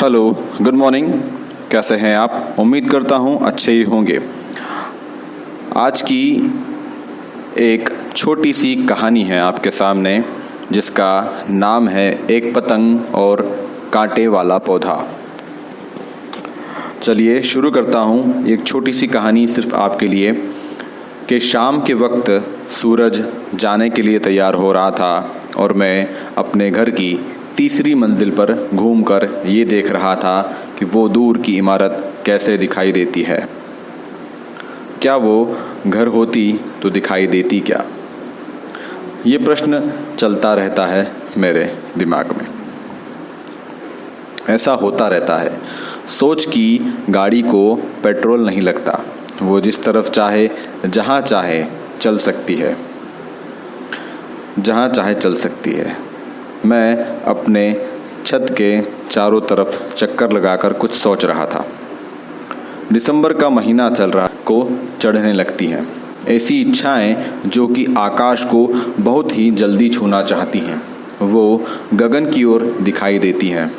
Hello, good morning. कैसे हैं आप? उम्मीद करता हूँ अच्छे ही होंगे। आज की एक छोटी सी कहानी है आपके सामने, जिसका नाम है एक पतंग और कांटे वाला पौधा। चलिए शुरू करता हूँ एक छोटी सी कहानी सिर्फ आपके लिए कि शाम के वक्त सूरज जाने के लिए तैयार हो रहा था और मैं अपने घर की तीसरी मंजिल पर घूमकर ये देख रहा था कि वो दूर की इमारत कैसे दिखाई देती है। क्या वो घर होती तो दिखाई देती क्या? ये प्रश्न चलता रहता है मेरे दिमाग में। ऐसा होता रहता है। सोच की गाड़ी को पेट्रोल नहीं लगता, वो जिस तरफ चाहे जहाँ चाहे चल सकती है, जहाँ चाहे चल सकती है। मैं अपने छत के चारों तरफ चक्कर लगाकर कुछ सोच रहा था। दिसंबर का महीना चल रहा को चढ़ने लगती हैं ऐसी इच्छाएं जो कि आकाश को बहुत ही जल्दी छूना चाहती हैं, वो गगन की ओर दिखाई देती हैं।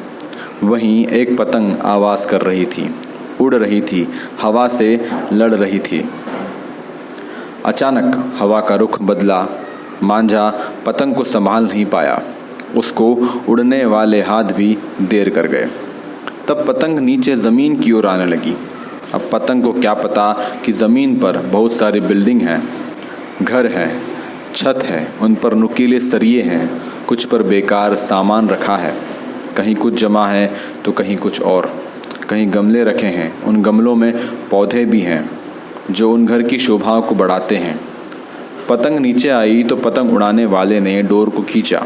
वहीं एक पतंग आवाज़ कर रही थी, उड़ रही थी, हवा से लड़ रही थी। अचानक हवा का रुख बदला। मांझा पतंग को संभाल नहीं पाया, उसको उड़ने वाले हाथ भी देर कर गए। तब पतंग नीचे ज़मीन की ओर आने लगी। अब पतंग को क्या पता कि ज़मीन पर बहुत सारी बिल्डिंग हैं, घर हैं, छत है, उन पर नुकीले सरिये हैं, कुछ पर बेकार सामान रखा है, कहीं कुछ जमा है तो कहीं कुछ और, कहीं गमले रखे हैं, उन गमलों में पौधे भी हैं जो उन घर की शोभा को बढ़ाते हैं। पतंग नीचे आई तो पतंग उड़ाने वाले ने डोर को खींचा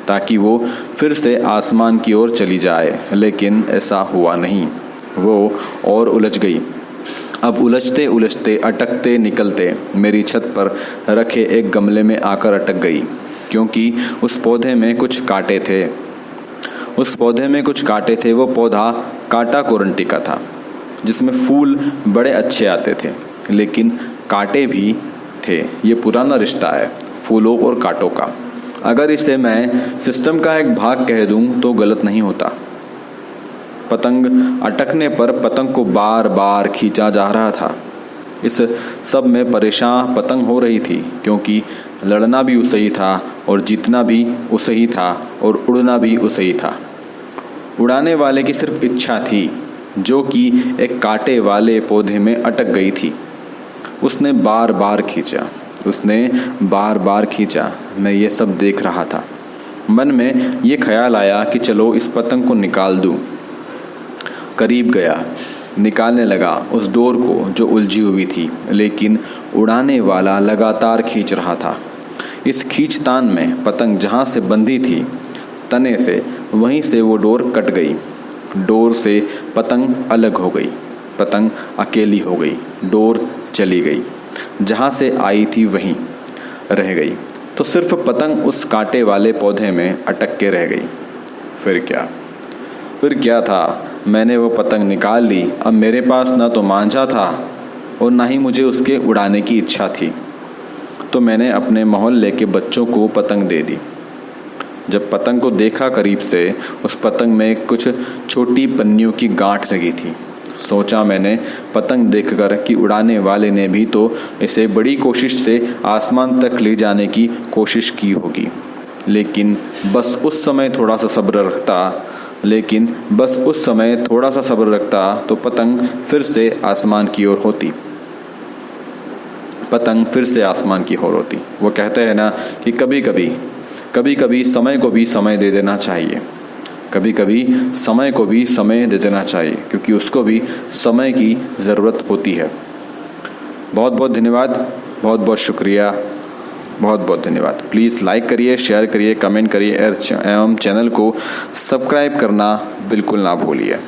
ताकि वो फिर से आसमान की ओर चली जाए, लेकिन ऐसा हुआ नहीं। वो और उलझ गई। अब उलझते उलझते अटकते निकलते मेरी छत पर रखे एक गमले में आकर अटक गई, क्योंकि उस पौधे में कुछ कांटे थे। वो पौधा कांटा कोरंटी का था, जिसमें फूल बड़े अच्छे आते थे, लेकिन कांटे भी थे। ये पुराना रिश्ता है फूलों और कांटों का। अगर इसे मैं सिस्टम का एक भाग कह दूं तो गलत नहीं होता। पतंग अटकने पर पतंग को बार बार खींचा जा रहा था। इस सब में परेशान पतंग हो रही थी, क्योंकि लड़ना भी उसे ही था और जीतना भी उसे ही था और उड़ना भी उसे ही था। उड़ाने वाले की सिर्फ इच्छा थी, जो कि एक कांटे वाले पौधे में अटक गई थी। उसने बार बार खींचा। मैं ये सब देख रहा था। मन में ये ख्याल आया कि चलो इस पतंग को निकाल दूं। करीब गया, निकालने लगा उस डोर को जो उलझी हुई थी, लेकिन उड़ाने वाला लगातार खींच रहा था। इस खींचतान में पतंग जहाँ से बंधी थी तने से, वहीं से वो डोर कट गई। डोर से पतंग अलग हो गई, पतंग अकेली हो गई, डोर चली गई। जहाँ से आई थी वहीं रह गई, तो सिर्फ पतंग उस कांटे वाले पौधे में अटक के रह गई। फिर क्या था? मैंने वो पतंग निकाल ली। अब मेरे पास ना तो मांझा था और ना ही मुझे उसके उड़ाने की इच्छा थी, तो मैंने अपने मोहल्ले के बच्चों को पतंग दे दी। जब पतंग को देखा करीब से, उस पतंग में कुछ छोटी पन्नियों की गांठ लगी थी। सोचा मैंने पतंग देखकर कि उड़ाने वाले ने भी तो इसे बड़ी कोशिश से आसमान तक ले जाने की कोशिश की होगी, लेकिन बस उस समय थोड़ा सा सब्र रखता तो पतंग फिर से आसमान की ओर होती। वो कहते हैं ना कि कभी कभी समय को भी समय दे देना चाहिए, समय को भी समय दे देना चाहिए, क्योंकि उसको भी समय की ज़रूरत होती है। बहुत बहुत धन्यवाद, बहुत बहुत शुक्रिया, बहुत बहुत धन्यवाद। प्लीज़ लाइक करिए, शेयर करिए, कमेंट करिए एवं चैनल को सब्सक्राइब करना बिल्कुल ना भूलिए।